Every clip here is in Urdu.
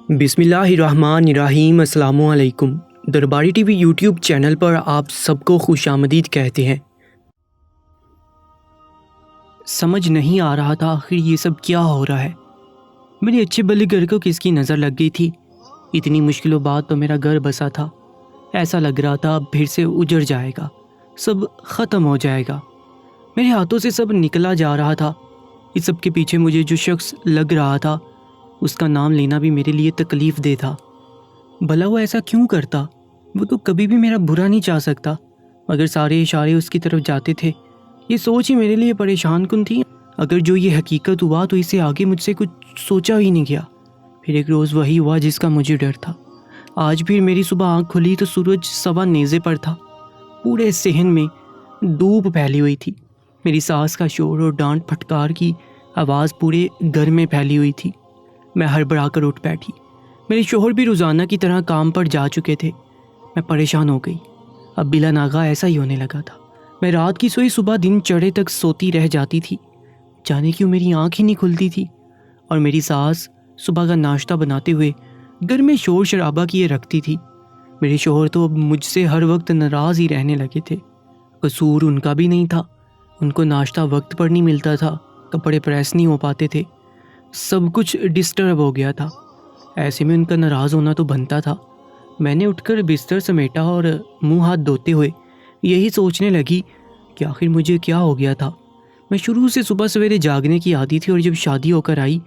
بسم اللہ الرحمن الرحیم۔ السلام علیکم۔ درباری ٹی وی یوٹیوب چینل پر آپ سب کو خوش آمدید کہتے ہیں۔ سمجھ نہیں آ رہا تھا آخر یہ سب کیا ہو رہا ہے۔ میرے اچھے بلے گھر کو کس کی نظر لگ گئی تھی۔ اتنی مشکلوں بعد تو میرا گھر بسا تھا۔ ایسا لگ رہا تھا اب پھر سے اجڑ جائے گا، سب ختم ہو جائے گا۔ میرے ہاتھوں سے سب نکلا جا رہا تھا۔ اس سب کے پیچھے مجھے جو شخص لگ رہا تھا اس کا نام لینا بھی میرے لیے تکلیف دہ تھا۔ بھلا وہ ایسا کیوں کرتا؟ وہ تو کبھی بھی میرا برا نہیں چاہ سکتا، مگر سارے اشارے اس کی طرف جاتے تھے۔ یہ سوچ ہی میرے لیے پریشان کن تھی۔ اگر جو یہ حقیقت ہوا تو اسے آگے مجھ سے کچھ سوچا ہی نہیں گیا۔ پھر ایک روز وہی ہوا جس کا مجھے ڈر تھا۔ آج پھر میری صبح آنکھ کھلی تو سورج سوا نیزے پر تھا۔ پورے صحن میں دھوپ پھیلی ہوئی تھی۔ میری ساس کا شور اور ڈانٹ پھٹکار کی آواز پورے گھر میں پھیلی ہوئی تھی۔ میں ہڑبڑا کر اٹھ بیٹھی۔ میرے شوہر بھی روزانہ کی طرح کام پر جا چکے تھے۔ میں پریشان ہو گئی۔ اب بلا ناغہ ایسا ہی ہونے لگا تھا۔ میں رات کی سوئی صبح دن چڑھے تک سوتی رہ جاتی تھی۔ جانے کیوں میری آنکھ ہی نہیں کھلتی تھی۔ اور میری ساس صبح کا ناشتہ بناتے ہوئے گھر میں شور شرابہ کیے رکھتی تھی۔ میرے شوہر تو اب مجھ سے ہر وقت ناراض ہی رہنے لگے تھے۔ قصور ان کا بھی نہیں تھا، ان کو ناشتہ وقت پر نہیں ملتا تھا، کپڑے پریس نہیں ہو پاتے تھے، سب کچھ ڈسٹرب ہو گیا تھا۔ ایسے میں ان کا ناراض ہونا تو بنتا تھا۔ میں نے اٹھ کر بستر سمیٹا اور منہ ہاتھ دھوتے ہوئے یہی سوچنے لگی کہ آخر مجھے کیا ہو گیا تھا۔ میں شروع سے صبح سویرے جاگنے کی عادی تھی، اور جب شادی ہو کر آئی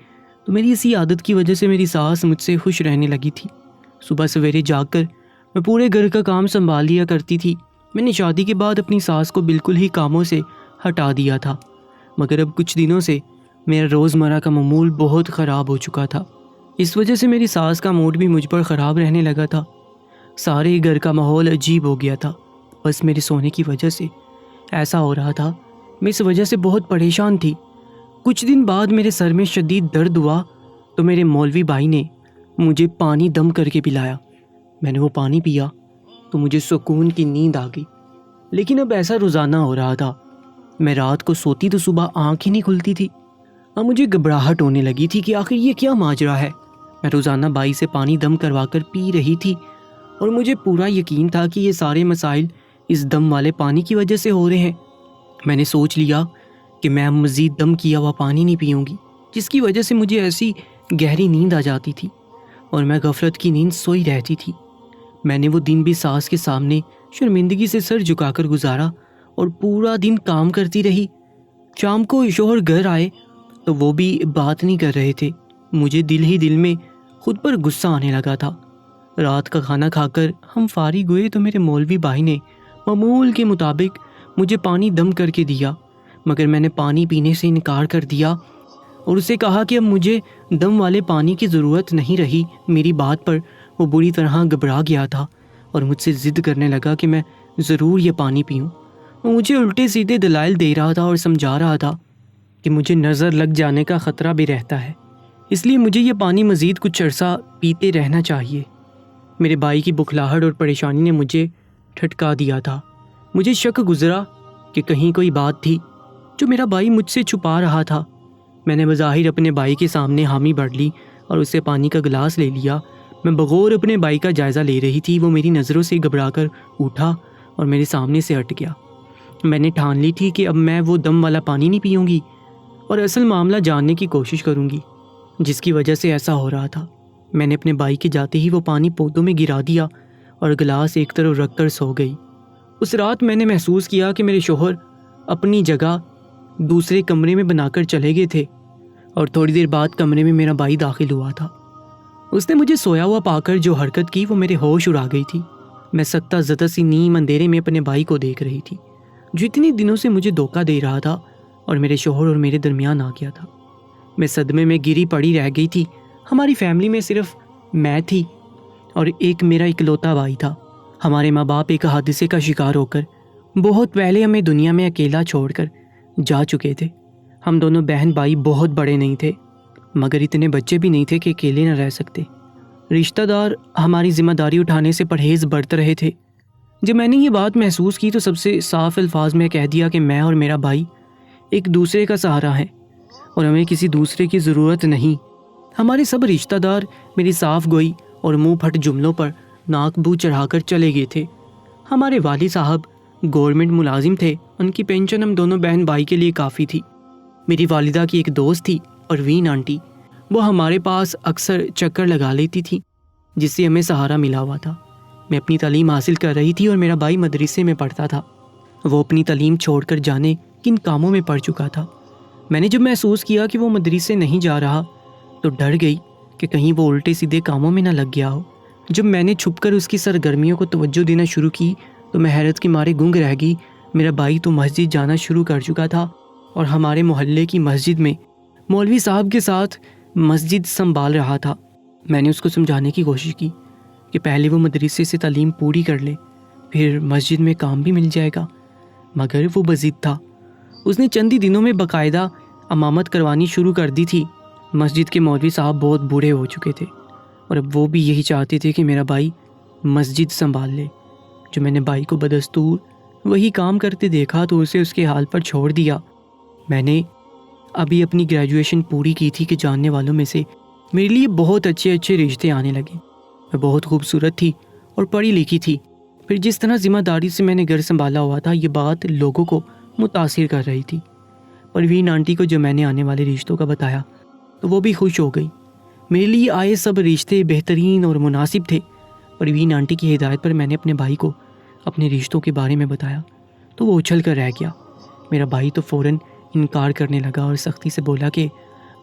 تو میری اسی عادت کی وجہ سے میری ساس مجھ سے خوش رہنے لگی تھی۔ صبح سویرے جاگ کر میں پورے گھر کا کام سنبھال لیا کرتی تھی۔ میں نے شادی کے بعد اپنی ساس کو بالکل ہی کاموں سے ہٹا دیا تھا، مگر اب کچھ دنوں سے میرا روزمرہ کا معمول بہت خراب ہو چکا تھا۔ اس وجہ سے میری ساس کا موڈ بھی مجھ پر خراب رہنے لگا تھا۔ سارے گھر کا ماحول عجیب ہو گیا تھا، بس میرے سونے کی وجہ سے ایسا ہو رہا تھا۔ میں اس وجہ سے بہت پریشان تھی۔ کچھ دن بعد میرے سر میں شدید درد ہوا تو میرے مولوی بھائی نے مجھے پانی دم کر کے پلایا۔ میں نے وہ پانی پیا تو مجھے سکون کی نیند آ گئی۔ لیکن اب ایسا روزانہ ہو رہا تھا۔ میں رات کو سوتی تو صبح آنکھ ہی نہیں کھلتی تھی۔ اب مجھے گھبراہٹ ہونے لگی تھی کہ آخر یہ کیا ماجرا ہے۔ میں روزانہ بائی سے پانی دم کروا کر پی رہی تھی، اور مجھے پورا یقین تھا کہ یہ سارے مسائل اس دم والے پانی کی وجہ سے ہو رہے ہیں۔ میں نے سوچ لیا کہ میں اب مزید دم کیا ہوا پانی نہیں پیوں گی، جس کی وجہ سے مجھے ایسی گہری نیند آ جاتی تھی اور میں غفلت کی نیند سوئی رہتی تھی۔ میں نے وہ دن بھی ساس کے سامنے شرمندگی سے سر جھکا کر گزارا اور پورا دن کام کرتی رہی۔ شام کو شوہر گھر آئے تو وہ بھی بات نہیں کر رہے تھے۔ مجھے دل ہی دل میں خود پر غصہ آنے لگا تھا۔ رات کا کھانا کھا کر ہم فارغ ہوئے تو میرے مولوی بھائی نے معمول کے مطابق مجھے پانی دم کر کے دیا، مگر میں نے پانی پینے سے انکار کر دیا اور اسے کہا کہ اب مجھے دم والے پانی کی ضرورت نہیں رہی۔ میری بات پر وہ بری طرح گھبرا گیا تھا اور مجھ سے ضد کرنے لگا کہ میں ضرور یہ پانی پیوں۔ وہ مجھے الٹے سیدھے دلائل دے رہا تھا اور سمجھا رہا تھا کہ مجھے نظر لگ جانے کا خطرہ بھی رہتا ہے، اس لیے مجھے یہ پانی مزید کچھ عرصہ پیتے رہنا چاہیے۔ میرے بھائی کی بخلاہٹ اور پریشانی نے مجھے ٹھٹکا دیا تھا۔ مجھے شک گزرا کہ کہیں کوئی بات تھی جو میرا بھائی مجھ سے چھپا رہا تھا۔ میں نے بظاہر اپنے بھائی کے سامنے حامی بھر لی اور اس سے پانی کا گلاس لے لیا۔ میں بغور اپنے بھائی کا جائزہ لے رہی تھی۔ وہ میری نظروں سے گھبرا کر اٹھا اور میرے سامنے سے ہٹ گیا۔ میں نے ٹھان لی تھی کہ اب میں وہ دم والا پانی نہیں پیوں گی اور اصل معاملہ جاننے کی کوشش کروں گی جس کی وجہ سے ایسا ہو رہا تھا۔ میں نے اپنے بھائی کے جاتے ہی وہ پانی پودوں میں گرا دیا اور گلاس ایک طرف رکھ کر سو گئی۔ اس رات میں نے محسوس کیا کہ میرے شوہر اپنی جگہ دوسرے کمرے میں بنا کر چلے گئے تھے، اور تھوڑی دیر بعد کمرے میں میرا بھائی داخل ہوا تھا۔ اس نے مجھے سویا ہوا پا کر جو حرکت کی وہ میرے ہوش اڑا گئی تھی۔ میں سکتہ زدہ سی نیم اندھیرے میں اپنے بھائی کو دیکھ رہی تھی جو اتنی دنوں سے مجھے دھوکہ دے رہا تھا اور میرے شوہر اور میرے درمیان آ گیا تھا۔ میں صدمے میں گری پڑی رہ گئی تھی۔ ہماری فیملی میں صرف میں تھی اور ایک میرا اکلوتا بھائی تھا۔ ہمارے ماں باپ ایک حادثے کا شکار ہو کر بہت پہلے ہمیں دنیا میں اکیلا چھوڑ کر جا چکے تھے۔ ہم دونوں بہن بھائی بہت بڑے نہیں تھے، مگر اتنے بچے بھی نہیں تھے کہ اکیلے نہ رہ سکتے۔ رشتہ دار ہماری ذمہ داری اٹھانے سے پرہیز برت رہے تھے۔ جب میں نے یہ بات محسوس کی تو سب سے صاف الفاظ میں کہہ دیا کہ میں اور میرا بھائی ایک دوسرے کا سہارا ہیں اور ہمیں کسی دوسرے کی ضرورت نہیں۔ ہمارے سب رشتہ دار میری صاف گوئی اور منہ پھٹ جملوں پر ناک بو چڑھا کر چلے گئے تھے۔ ہمارے والد صاحب گورنمنٹ ملازم تھے، ان کی پینشن ہم دونوں بہن بھائی کے لیے کافی تھی۔ میری والدہ کی ایک دوست تھی پروین آنٹی، وہ ہمارے پاس اکثر چکر لگا لیتی تھی، جس سے ہمیں سہارا ملا ہوا تھا۔ میں اپنی تعلیم حاصل کر رہی تھی اور میرا بھائی مدرسے میں پڑھتا تھا۔ وہ اپنی تعلیم چھوڑ کر جانے کن کاموں میں پڑ چکا تھا۔ میں نے جب محسوس کیا کہ وہ مدرسے نہیں جا رہا تو ڈر گئی کہ کہیں وہ الٹے سیدھے کاموں میں نہ لگ گیا ہو۔ جب میں نے چھپ کر اس کی سرگرمیوں کو توجہ دینا شروع کی تو میں حیرت کے مارے گنگ رہ گئی۔ میرا بھائی تو مسجد جانا شروع کر چکا تھا اور ہمارے محلے کی مسجد میں مولوی صاحب کے ساتھ مسجد سنبھال رہا تھا۔ میں نے اس کو سمجھانے کی کوشش کی کہ پہلے وہ مدرسے سے تعلیم پوری کر لے، پھر مسجد میں کام بھی مل جائے گا، مگر وہ بضد تھا۔ اس نے چند ہی دنوں میں باقاعدہ امامت کروانی شروع کر دی تھی۔ مسجد کے مولوی صاحب بہت بوڑھے ہو چکے تھے اور اب وہ بھی یہی چاہتے تھے کہ میرا بھائی مسجد سنبھال لے۔ جو میں نے بھائی کو بدستور وہی کام کرتے دیکھا تو اسے اس کے حال پر چھوڑ دیا۔ میں نے ابھی اپنی گریجویشن پوری کی تھی کہ جاننے والوں میں سے میرے لیے بہت اچھے رشتے آنے لگے۔ میں بہت خوبصورت تھی اور پڑھی لکھی تھی۔ پھر جس طرح ذمہ داری سے میں نے گھر سنبھالا ہوا تھا، یہ بات لوگوں کو متاثر کر رہی تھی۔ پروین آنٹی کو جب میں نے آنے والے رشتوں کا بتایا تو وہ بھی خوش ہو گئی۔ میرے لیے آئے سب رشتے بہترین اور مناسب تھے۔ پروین آنٹی کی ہدایت پر میں نے اپنے بھائی کو اپنے رشتوں کے بارے میں بتایا تو وہ اچھل کر رہ گیا۔ میرا بھائی تو فوراً انکار کرنے لگا اور سختی سے بولا کہ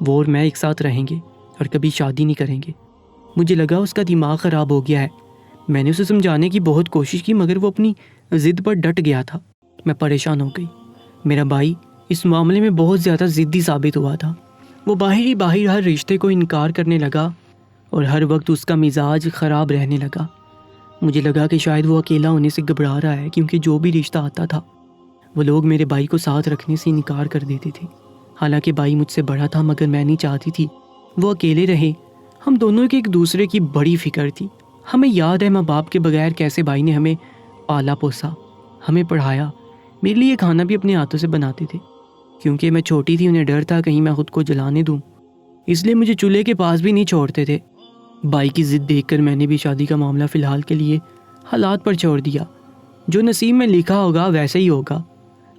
وہ اور میں ایک ساتھ رہیں گے اور کبھی شادی نہیں کریں گے۔ مجھے لگا اس کا دماغ خراب ہو گیا ہے۔ میں نے اسے سمجھانے کی بہت کوشش کی مگر وہ اپنی ضد پر ڈٹ گیا تھا۔ میں پریشان ہو گئی۔ میرا بھائی اس معاملے میں بہت زیادہ ضدی ثابت ہوا تھا۔ وہ باہر ہر رشتے کو انکار کرنے لگا اور ہر وقت اس کا مزاج خراب رہنے لگا۔ مجھے لگا کہ شاید وہ اکیلا ہونے سے گھبرا رہا ہے، کیونکہ جو بھی رشتہ آتا تھا وہ لوگ میرے بھائی کو ساتھ رکھنے سے انکار کر دیتے تھے۔ حالانکہ بھائی مجھ سے بڑا تھا مگر میں نہیں چاہتی تھی وہ اکیلے رہے۔ ہم دونوں کی ایک دوسرے کی بڑی فکر تھی۔ ہمیں یاد ہے ماں باپ کے بغیر کیسے بھائی نے ہمیں پالا پوسا، ہمیں پڑھایا۔ میرے لیے کھانا بھی اپنے ہاتھوں سے بناتے تھے، کیونکہ میں چھوٹی تھی، انہیں ڈر تھا کہیں میں خود کو جلانے دوں، اس لیے مجھے چولہے کے پاس بھی نہیں چھوڑتے تھے۔ بھائی کی ضد دیکھ کر میں نے بھی شادی کا معاملہ فی الحال کے لیے حالات پر چھوڑ دیا۔ جو نصیب میں لکھا ہوگا ویسے ہی ہوگا۔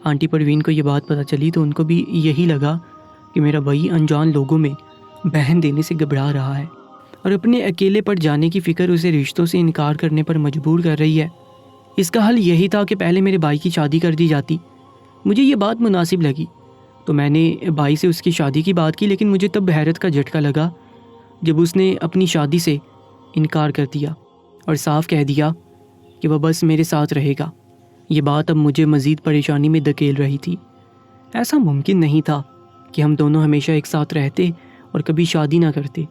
آنٹی پروین کو یہ بات پتہ چلی تو ان کو بھی یہی لگا کہ میرا بھائی انجان لوگوں میں بہن دینے سے گھبرا رہا ہے اور اپنے اکیلے پڑ جانے کی فکر اسے رشتوں سے انکار کرنے پر مجبور کر رہی ہے۔ اس کا حل یہی تھا کہ پہلے میرے بھائی کی شادی کر دی جاتی۔ مجھے یہ بات مناسب لگی تو میں نے بھائی سے اس کی شادی کی بات کی، لیکن مجھے تب حیرت کا جھٹکا لگا جب اس نے اپنی شادی سے انکار کر دیا اور صاف کہہ دیا کہ وہ بس میرے ساتھ رہے گا۔ یہ بات اب مجھے مزید پریشانی میں دھکیل رہی تھی۔ ایسا ممکن نہیں تھا کہ ہم دونوں ہمیشہ ایک ساتھ رہتے اور کبھی شادی نہ کرتے۔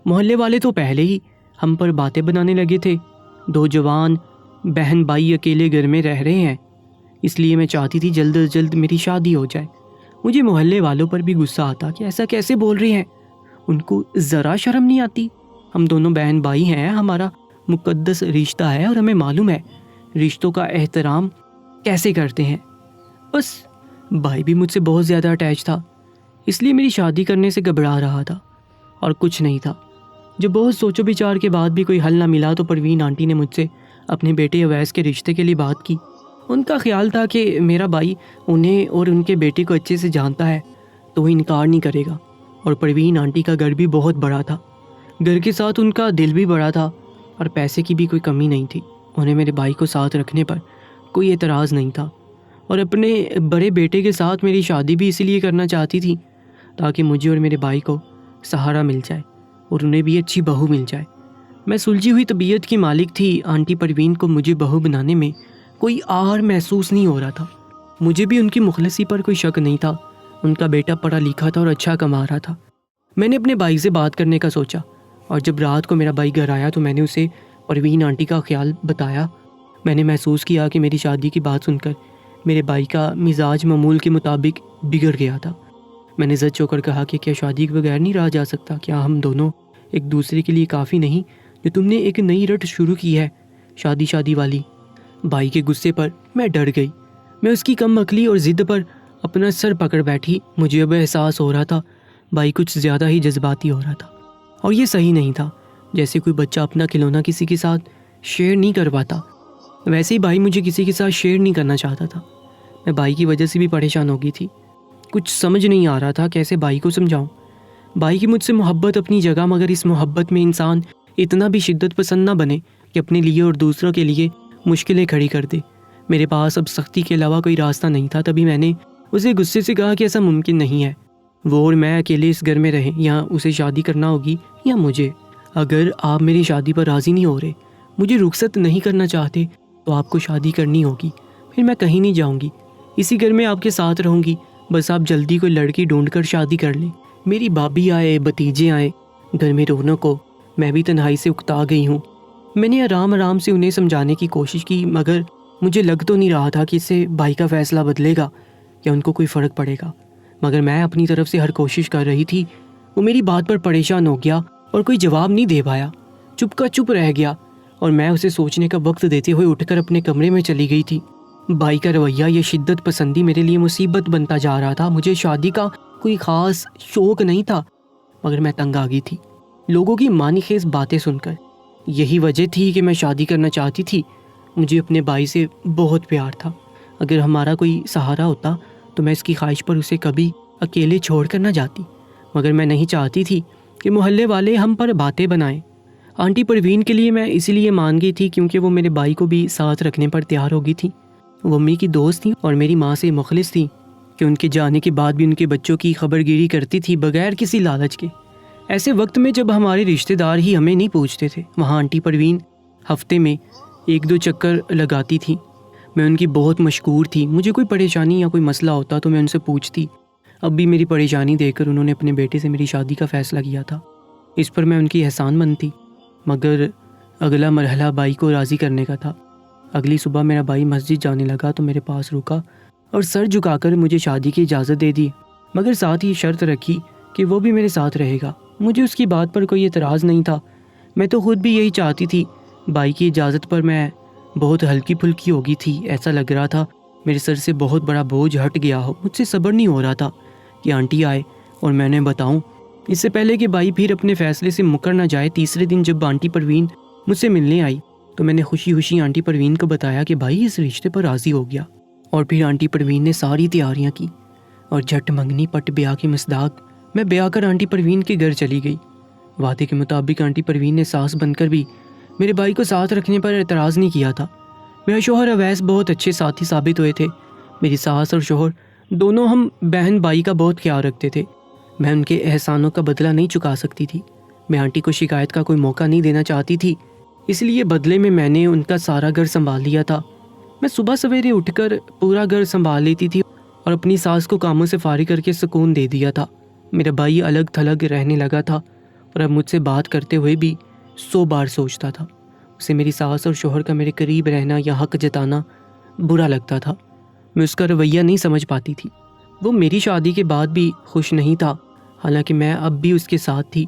محلے والے تو پہلے ہی ہم پر باتیں بنانے لگے تھے۔ دو جوان بہن بھائی اکیلے گھر میں رہ رہے ہیں، اس لیے میں چاہتی تھی جلد از جلد میری شادی ہو جائے۔ مجھے محلے والوں پر بھی غصہ آتا کہ ایسا کیسے بول رہے ہیں، ان کو ذرا شرم نہیں آتی۔ ہم دونوں بہن بھائی ہیں، ہمارا مقدس رشتہ ہے اور ہمیں معلوم ہے رشتوں کا احترام کیسے کرتے ہیں۔ بس بھائی بھی مجھ سے بہت زیادہ اٹیچ تھا، اس لیے میری شادی کرنے سے گھبرا رہا تھا اور کچھ نہیں تھا۔ جب بہت سوچ و بچار کے بعد بھی کوئی حل نہ ملا تو پروین آنٹی نے مجھ سے اپنے بیٹے اویس کے رشتے کے لیے بات کی۔ ان کا خیال تھا کہ میرا بھائی انہیں اور ان کے بیٹے کو اچھے سے جانتا ہے تو وہ انکار نہیں کرے گا، اور پروین آنٹی کا گھر بھی بہت بڑا تھا، گھر کے ساتھ ان کا دل بھی بڑا تھا اور پیسے کی بھی کوئی کمی نہیں تھی۔ انہیں میرے بھائی کو ساتھ رکھنے پر کوئی اعتراض نہیں تھا اور اپنے بڑے بیٹے کے ساتھ میری شادی بھی اسی لیے کرنا چاہتی تھی تاکہ مجھے اور میرے بھائی کو سہارا مل جائے اور انہیں بھی اچھی بہو مل جائے۔ میں سلجھی ہوئی طبیعت کی مالک تھی۔ آنٹی پروین کو مجھے بہو بنانے میں کوئی آر محسوس نہیں ہو رہا تھا۔ مجھے بھی ان کی مخلصی پر کوئی شک نہیں تھا۔ ان کا بیٹا پڑھا لکھا تھا اور اچھا کما رہا تھا۔ میں نے اپنے بھائی سے بات کرنے کا سوچا اور جب رات کو میرا بھائی گھر آیا تو میں نے اسے پروین آنٹی کا خیال بتایا۔ میں نے محسوس کیا کہ میری شادی کی بات سن کر میرے بھائی کا مزاج معمول کے مطابق بگڑ گیا تھا۔ میں نے زد چو کر کہا کہ کیا شادی کے بغیر نہیں رہا جا سکتا؟ کیا ہم دونوں ایک دوسرے کے لیے کافی نہیں جو تم نے ایک نئی رٹ شروع کی ہے، شادی والی؟ بھائی کے غصے پر میں ڈر گئی۔ میں اس کی کم عقلی اور ضد پر اپنا سر پکڑ بیٹھی۔ مجھے اب احساس ہو رہا تھا بھائی کچھ زیادہ ہی جذباتی ہو رہا تھا۔ اور یہ صحیح نہیں تھا۔ جیسے کوئی بچہ اپنا کھلونا کسی کے ساتھ شیئر نہیں کر پاتا، ویسے ہی بھائی مجھے کسی کے ساتھ شیئر نہیں کرنا چاہتا تھا۔ میں بھائی کی وجہ سے بھی پریشان ہو گئی تھی، کچھ سمجھ نہیں آ رہا تھا کیسے بھائی کو سمجھاؤں۔ بھائی کی مجھ سے محبت اپنی جگہ، مگر اس محبت میں انسان اتنا بھی شدت پسند نہ بنے کہ اپنے لیے اور دوسروں کے لیے مشکلیں کھڑی کر دے۔ میرے پاس اب سختی کے علاوہ کوئی راستہ نہیں تھا، تبھی میں نے اسے غصے سے کہا کہ ایسا ممکن نہیں ہے، وہ اور میں اکیلے اس گھر میں رہیں، یا اسے شادی کرنا ہوگی یا مجھے۔ اگر آپ میری شادی پر راضی نہیں ہو رہے، مجھے رخصت نہیں کرنا چاہتے، تو آپ کو شادی کرنی ہوگی، پھر میں کہیں نہیں جاؤں گی، اسی گھر میں آپ کے ساتھ رہوں گی، بس آپ جلدی کوئی لڑکی ڈھونڈ کر شادی کر لیں۔ میری بھابھی آئے، بھتیجے آئے، گھر میں رونق ہو، میں بھی تنہائی سے اکتا گئی ہوں۔ میں نے آرام سے انہیں سمجھانے کی کوشش کی، مگر مجھے لگ تو نہیں رہا تھا کہ اس سے بھائی کا فیصلہ بدلے گا یا ان کو کوئی فرق پڑے گا، مگر میں اپنی طرف سے ہر کوشش کر رہی تھی۔ وہ میری بات پر پریشان ہو گیا اور کوئی جواب نہیں دے پایا، چپ کا چپ رہ گیا، اور میں اسے سوچنے کا وقت دیتے ہوئے اٹھ کر اپنے کمرے میں چلی گئی تھی۔ بھائی کا رویہ، یہ شدت پسندی میرے لیے مصیبت بنتا جا رہا تھا۔ مجھے شادی کا کوئی خاص شوق نہیں تھا، مگر میں تنگ آ گئی تھی لوگوں کی معنی خیز باتیں سن کر۔ یہی وجہ تھی کہ میں شادی کرنا چاہتی تھی۔ مجھے اپنے بھائی سے بہت پیار تھا، اگر ہمارا کوئی سہارا ہوتا تو میں اس کی خواہش پر اسے کبھی اکیلے چھوڑ کر نہ جاتی، مگر میں نہیں چاہتی تھی کہ محلے والے ہم پر باتیں بنائیں۔ آنٹی پروین کے لیے میں اسی لیے مان گئی تھی کیونکہ وہ میرے بھائی کو بھی ساتھ رکھنے پر تیار ہو گئی تھی۔ وہ امی کی دوست تھیں اور میری ماں سے مخلص تھیں کہ ان کے جانے کے بعد بھی ان کے بچوں کی خبر گیری کرتی تھی بغیر کسی لالچ کے۔ ایسے وقت میں جب ہمارے رشتہ دار ہی ہمیں نہیں پوچھتے تھے، وہاں آنٹی پروین ہفتے میں 1-2 چکر لگاتی تھی۔ میں ان کی بہت مشکور تھی، مجھے کوئی پریشانی یا کوئی مسئلہ ہوتا تو میں ان سے پوچھتی۔ اب بھی میری پریشانی دیکھ کر انہوں نے اپنے بیٹے سے میری شادی کا فیصلہ کیا تھا، اس پر میں ان کی احسان مند تھی، مگر اگلا مرحلہ بھائی کو راضی کرنے کا تھا۔ اگلی صبح میرا بھائی مسجد جانے لگا تو میرے پاس رکا اور سر جھکا کر مجھے شادی کی اجازت دے دی، مگر ساتھ ہی شرط رکھی کہ وہ بھی میرے ساتھ رہے گا۔ مجھے اس کی بات پر کوئی اعتراض نہیں تھا، میں تو خود بھی یہی چاہتی تھی۔ بھائی کی اجازت پر میں بہت ہلکی پھلکی ہو گئی تھی، ایسا لگ رہا تھا میرے سر سے بہت بڑا بوجھ ہٹ گیا ہو۔ مجھ سے صبر نہیں ہو رہا تھا کہ آنٹی آئے اور میں انہیں بتاؤں، اس سے پہلے کہ بھائی پھر اپنے فیصلے سے مکر نہ جائے۔ تیسرے دن جب آنٹی پروین مجھ سے ملنے آئی تو میں نے خوشی آنٹی پروین کو بتایا کہ بھائی اس رشتے پر راضی ہو گیا، اور پھر آنٹی پروین نے ساری تیاریاں کی اور جھٹ منگنی پٹ بیاہ کی مصداق میں بیاہ کر آنٹی پروین کے گھر چلی گئی۔ وعدے کے مطابق آنٹی پروین نے ساس بن کر بھی میرے بھائی کو ساتھ رکھنے پر اعتراض نہیں کیا تھا۔ میرا شوہر اویس بہت اچھے ساتھی ثابت ہوئے تھے۔ میری ساس اور شوہر دونوں ہم بہن بھائی کا بہت خیال رکھتے تھے۔ میں ان کے احسانوں کا بدلہ نہیں چکا سکتی تھی، میں آنٹی کو شکایت کا کوئی موقع نہیں دینا چاہتی تھی، اس لیے بدلے میں میں نے ان کا سارا گھر سنبھال لیا تھا۔ میں صبح سویرے اٹھ کر پورا گھر سنبھال لیتی تھی اور اپنی ساس کو کاموں سے فارغ کر کے سکون دے دیا تھا۔ میرا بھائی الگ تھلگ رہنے لگا تھا اور اب مجھ سے بات کرتے ہوئے بھی 100 بار سوچتا تھا۔ اسے میری ساس اور شوہر کا میرے قریب رہنا یا حق جتانا برا لگتا تھا، میں اس کا رویہ نہیں سمجھ پاتی تھی۔ وہ میری شادی کے بعد بھی خوش نہیں تھا، حالانکہ میں اب بھی اس کے ساتھ تھی۔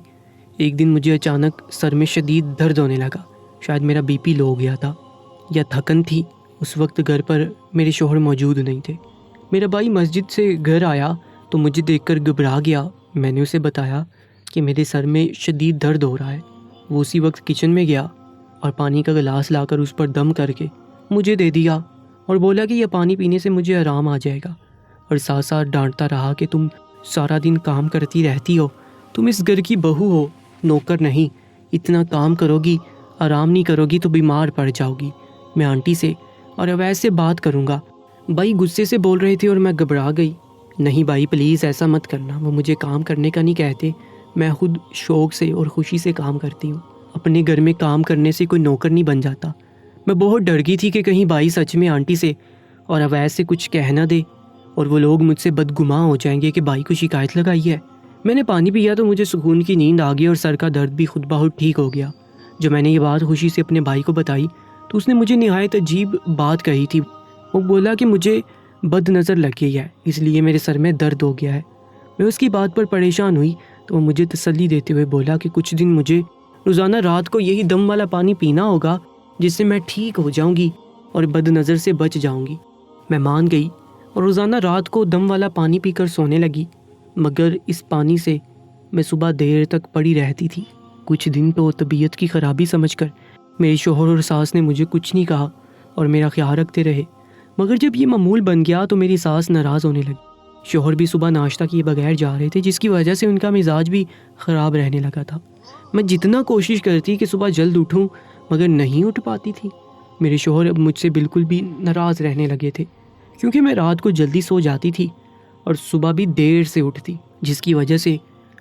ایک دن مجھے اچانک سر میں شدید درد ہونے لگا، شاید میرا بی پی لو ہو گیا تھا یا تھکن تھی۔ اس وقت گھر پر میرے شوہر موجود نہیں تھے۔ میرا بھائی مسجد سے گھر آیا تو مجھے دیکھ کر گھبرا گیا۔ میں نے اسے بتایا کہ میرے سر میں شدید درد ہو رہا ہے۔ وہ اسی وقت کچن میں گیا اور پانی کا گلاس لا کر اس پر دم کر کے مجھے دے دیا اور بولا کہ یہ پانی پینے سے مجھے آرام آ جائے گا، اور ساتھ ساتھ ڈانٹتا رہا کہ تم سارا دن کام کرتی رہتی ہو، تم اس گھر کی بہو ہو، نوکر نہیں، اتنا کام کرو گی، آرام نہیں کرو گی تو بیمار پڑ جاؤ گی، میں آنٹی سے اور اویس سے بات کروں گا۔ بھائی غصے سے بول رہے تھے اور میں گھبرا گئی۔ نہیں بھائی پلیز ایسا مت کرنا، وہ مجھے کام کرنے کا نہیں کہتے، میں خود شوق سے اور خوشی سے کام کرتی ہوں، اپنے گھر میں کام کرنے سے کوئی نوکر نہیں بن جاتا۔ میں بہت ڈر گئی تھی کہ کہیں بھائی سچ میں آنٹی سے اور اویس سے کچھ کہہ نہ دے اور وہ لوگ مجھ سے بدگماں ہو جائیں گے کہ بھائی کو شکایت لگائی ہے۔ میں نے پانی پیا تو مجھے سکون کی نیند آ گئی اور سر کا درد بھی خود بخود ٹھیک ہو گیا۔ جب میں نے یہ بات خوشی سے اپنے بھائی کو بتائی تو اس نے مجھے نہایت عجیب بات کہی تھی۔ وہ بولا کہ مجھے بد نظر لگ گئی ہے، اس لیے میرے سر میں درد ہو گیا ہے۔ میں اس کی بات پر پریشان ہوئی تو وہ مجھے تسلی دیتے ہوئے بولا کہ کچھ دن مجھے روزانہ رات کو یہی دم والا پانی پینا ہوگا، جس سے میں ٹھیک ہو جاؤں گی اور بد نظر سے بچ جاؤں گی۔ میں مان گئی اور روزانہ رات کو دم والا پانی پی کر سونے لگی، مگر اس پانی سے میں صبح دیر تک پڑی رہتی تھی۔ کچھ دن تو طبیعت کی خرابی سمجھ کر میرے شوہر اور ساس نے مجھے کچھ نہیں کہا اور میرا خیال رکھتے رہے، مگر جب یہ معمول بن گیا تو میری ساس ناراض ہونے لگی۔ شوہر بھی صبح ناشتہ کیے بغیر جا رہے تھے، جس کی وجہ سے ان کا مزاج بھی خراب رہنے لگا تھا۔ میں جتنا کوشش کرتی کہ صبح جلد اٹھوں مگر نہیں اٹھ پاتی تھی۔ میرے شوہر اب مجھ سے بالکل بھی ناراض رہنے لگے تھے، کیونکہ میں رات کو جلدی سو جاتی تھی اور صبح بھی دیر سے اٹھتی، جس کی وجہ سے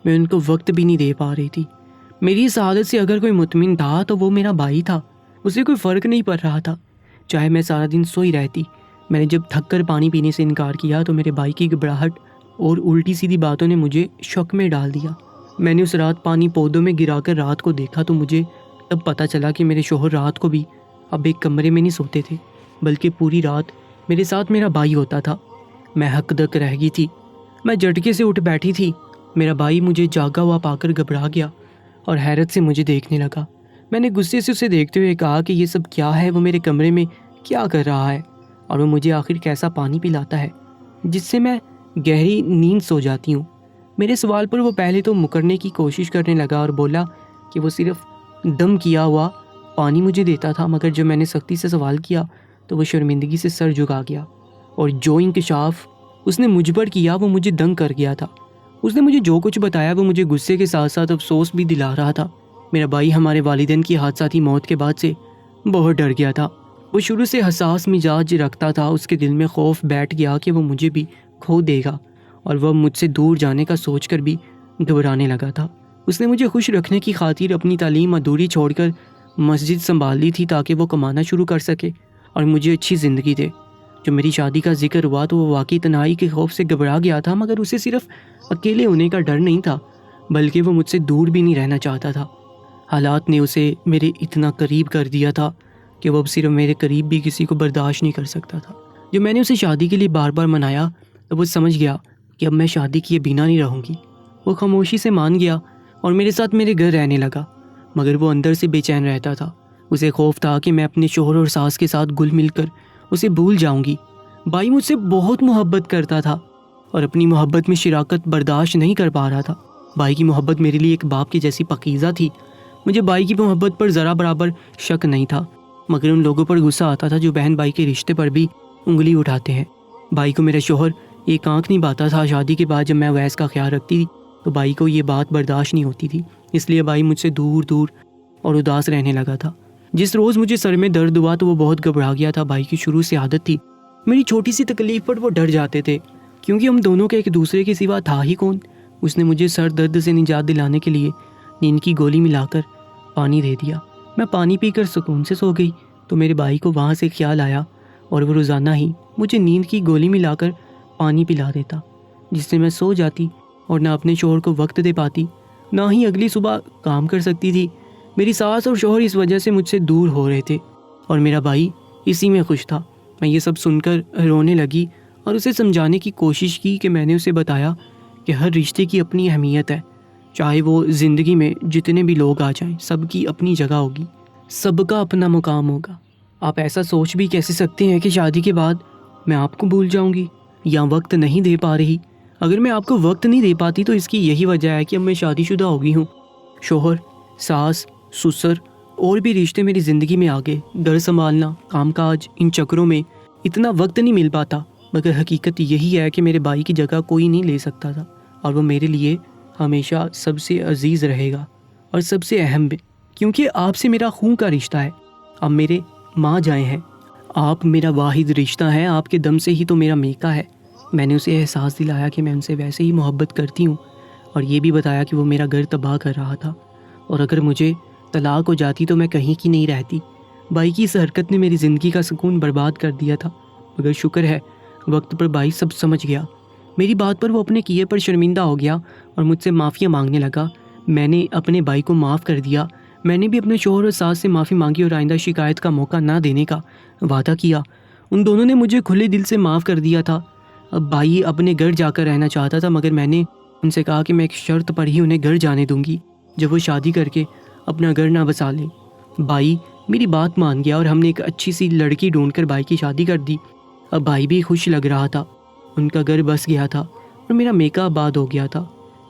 میں ان کو وقت بھی نہیں دے پا رہی تھی۔ میری اس حالت سے اگر کوئی مطمئن تھا تو وہ میرا بھائی تھا۔ اسے کوئی فرق نہیں پڑ رہا تھا، چاہے میں سارا دن سوئی رہتی۔ میں نے جب تھک کر پانی پینے سے انکار کیا تو میرے بھائی کی گھبراہٹ اور الٹی سیدھی باتوں نے مجھے شک میں ڈال دیا۔ میں نے اس رات پانی پودوں میں گرا کر رات کو دیکھا تو مجھے تب پتہ چلا کہ میرے شوہر رات کو بھی اب ایک کمرے میں نہیں سوتے تھے، بلکہ پوری رات میرے ساتھ میرا بھائی ہوتا تھا۔ میں ہک دک رہ گئی تھی، میں جھٹکے سے اٹھ بیٹھی تھی۔ میرا بھائی مجھے جاگا ہوا پا کر گھبرا گیا اور حیرت سے مجھے دیکھنے لگا۔ میں نے غصے سے اسے دیکھتے ہوئے کہا کہ یہ سب کیا ہے، وہ میرے کمرے میں کیا کر رہا ہے اور وہ مجھے آخر کیسا پانی پلاتا ہے جس سے میں گہری نیند سو جاتی ہوں۔ میرے سوال پر وہ پہلے تو مکرنے کی کوشش کرنے لگا اور بولا کہ وہ صرف دم کیا ہوا پانی مجھے دیتا تھا، مگر جب میں نے سختی سے سوال کیا تو وہ شرمندگی سے سر جھکا گیا اور جو انکشاف اس نے مجھ پر کیا وہ مجھے دنگ کر گیا تھا۔ اس نے مجھے جو کچھ بتایا وہ مجھے غصے کے ساتھ ساتھ افسوس بھی دلا رہا تھا۔ میرا بھائی ہمارے والدین کی حادثاتی موت کے بعد سے بہت ڈر گیا تھا۔ وہ شروع سے حساس مزاج رکھتا تھا، اس کے دل میں خوف بیٹھ گیا کہ وہ مجھے بھی کھو دے گا اور وہ مجھ سے دور جانے کا سوچ کر بھی گھبرانے لگا تھا۔ اس نے مجھے خوش رکھنے کی خاطر اپنی تعلیم ادھوری چھوڑ کر مسجد سنبھال لی تھی تاکہ وہ کمانا شروع کر سکے اور مجھے اچھی زندگی دے۔ جو میری شادی کا ذکر ہوا تو وہ واقعی تنہائی کے خوف سے گھبرا گیا تھا، مگر اسے صرف اکیلے ہونے کا ڈر نہیں تھا بلکہ وہ مجھ سے دور بھی نہیں رہنا چاہتا تھا۔ حالات نے اسے میرے اتنا قریب کر دیا تھا کہ وہ اب صرف میرے قریب بھی کسی کو برداشت نہیں کر سکتا تھا۔ جب میں نے اسے شادی کے لیے بار بار منایا تو وہ سمجھ گیا کہ اب میں شادی کیے بنا نہیں رہوں گی۔ وہ خاموشی سے مان گیا اور میرے ساتھ میرے گھر رہنے لگا، مگر وہ اندر سے بے چین رہتا تھا۔ اسے خوف تھا کہ میں اپنے شوہر اور ساس کے ساتھ گل مل کر اسے بھول جاؤں گی۔ بھائی مجھ سے بہت محبت کرتا تھا اور اپنی محبت میں شراکت برداشت نہیں کر پا رہا تھا۔ بھائی کی محبت میرے لیے ایک باپ کی جیسی پاکیزہ تھی۔ مجھے بھائی کی محبت پر ذرا برابر شک نہیں تھا، مگر ان لوگوں پر غصہ آتا تھا جو بہن بھائی کے رشتے پر بھی انگلی اٹھاتے ہیں۔ بھائی کو میرا شوہر ایک آنکھ نہیں باتا تھا۔ شادی کے بعد جب میں ویس کا خیال رکھتی تھی تو بھائی کو یہ بات برداشت نہیں ہوتی تھی، اس لیے بھائی مجھ سے دور دور اور اداس رہنے لگا تھا۔ جس روز مجھے سر میں درد ہوا تو وہ بہت گھبرا گیا تھا۔ بھائی کی شروع سے عادت تھی میری چھوٹی سی تکلیف پر وہ ڈر جاتے تھے، کیونکہ ہم دونوں کے ایک دوسرے کے سوا تھا ہی کون۔ اس نے مجھے سر درد سے نجات دلانے کے لیے نیند کی گولی ملا کر پانی دے دیا۔ میں پانی پی کر سکون سے سو گئی تو میرے بھائی کو وہاں سے خیال آیا اور وہ روزانہ ہی مجھے نیند کی گولی ملا کر پانی پلا دیتا، جس سے میں سو جاتی اور نہ اپنے شوہر کو وقت دے پاتی نہ ہی اگلی صبح کام کر سکتی تھی۔ میری ساس اور شوہر اس وجہ سے مجھ سے دور ہو رہے تھے اور میرا بھائی اسی میں خوش تھا۔ میں یہ سب سن کر رونے لگی اور اسے سمجھانے کی کوشش کی کہ میں نے اسے بتایا کہ ہر رشتے کی اپنی اہمیت ہے، چاہے وہ زندگی میں جتنے بھی لوگ آ جائیں سب کی اپنی جگہ ہوگی، سب کا اپنا مقام ہوگا۔ آپ ایسا سوچ بھی کیسے سکتے ہیں کہ شادی کے بعد میں آپ کو بھول جاؤں گی یا وقت نہیں دے پا رہی؟ اگر میں آپ کو وقت نہیں دے پاتی تو اس کی یہی وجہ ہے کہ اب میں شادی شدہ ہو گئی ہوں۔ شوہر، ساس، سسر اور بھی رشتے میری زندگی میں آ گئے۔ گھر سنبھالنا، کام کاج، ان چکروں میں اتنا وقت نہیں مل پاتا، مگر حقیقت یہی ہے کہ میرے بھائی کی جگہ کوئی نہیں لے سکتا تھا اور وہ میرے لیے ہمیشہ سب سے عزیز رہے گا اور سب سے اہم بھی، کیونکہ آپ سے میرا خون کا رشتہ ہے۔ آپ میرے ماں جائیں ہیں، آپ میرا واحد رشتہ ہیں، آپ کے دم سے ہی تو میرا میکا ہے۔ میں نے اسے احساس دلایا کہ میں ان سے ویسے ہی محبت کرتی ہوں اور یہ بھی بتایا کہ وہ میرا گھر تباہ کر رہا تھا اور اگر مجھے طلاق ہو جاتی تو میں کہیں کی نہیں رہتی۔ بھائی کی اس حرکت نے میری زندگی کا سکون برباد کر دیا تھا، مگر شکر ہے وقت پر بھائی سب سمجھ گیا۔ میری بات پر وہ اپنے کیے پر شرمندہ ہو گیا اور مجھ سے معافی مانگنے لگا۔ میں نے اپنے بھائی کو معاف کر دیا۔ میں نے بھی اپنے شوہر اور ساس سے معافی مانگی اور آئندہ شکایت کا موقع نہ دینے کا وعدہ کیا۔ ان دونوں نے مجھے کھلے دل سے معاف کر دیا تھا۔ اب بھائی اپنے گھر جا کر رہنا چاہتا تھا، مگر میں نے ان سے کہا کہ میں ایک شرط پر ہی انہیں گھر جانے دوں گی، جب وہ شادی کر کے اپنا گھر نہ بسا لیں۔ بھائی میری بات مان گیا اور ہم نے ایک اچھی سی لڑکی ڈھونڈ کر بھائی کی شادی کر دی۔ اب بھائی بھی خوش لگ رہا تھا، ان کا گھر بس گیا تھا اور میرا میکا آباد ہو گیا تھا۔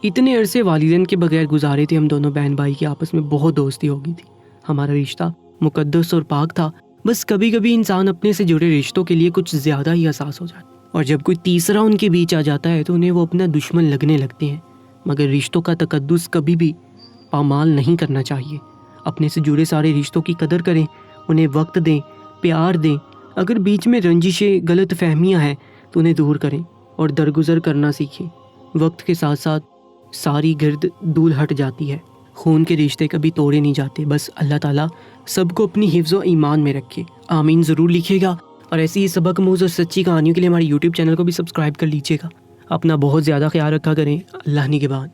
اتنے عرصے والدین کے بغیر گزارے تھے ہم دونوں بہن بھائی کی آپس میں بہت دوستی ہو گئی تھی. ہمارا رشتہ مقدس اور پاک تھا. بس کبھی کبھی انسان اپنے سے جڑے رشتوں کے لیے کچھ زیادہ ہی حساس ہو جاتا ہے اور جب کوئی تیسرا ان کے بیچ آ جاتا ہے تو انہیں وہ اپنا دشمن لگنے لگتے ہیں. مگر رشتوں کا تقدس کبھی بھی پامال نہیں کرنا چاہیے. اپنے سے جڑے سارے رشتوں کی قدر کریں, انہیں وقت دیں, پیار دیں. اگر بیچ میں رنجشیں, غلط فہمیاں ہیں تو انہیں دور کریں اور درگزر کرنا سیکھیں. وقت کے ساتھ ساتھ ساری گرد دھول ہٹ جاتی ہے. خون کے رشتے کبھی توڑے نہیں جاتے. بس اللہ تعالیٰ سب کو اپنی حفظ و ایمان میں رکھے. آمین ضرور لکھیے گا. اور ایسی ہی سبق موز اور سچی کہانیوں کے لیے ہمارے YouTube چینل کو بھی سبسکرائب کر لیجیے گا. اپنا بہت زیادہ خیال رکھا کریں. اللہ نگہبان.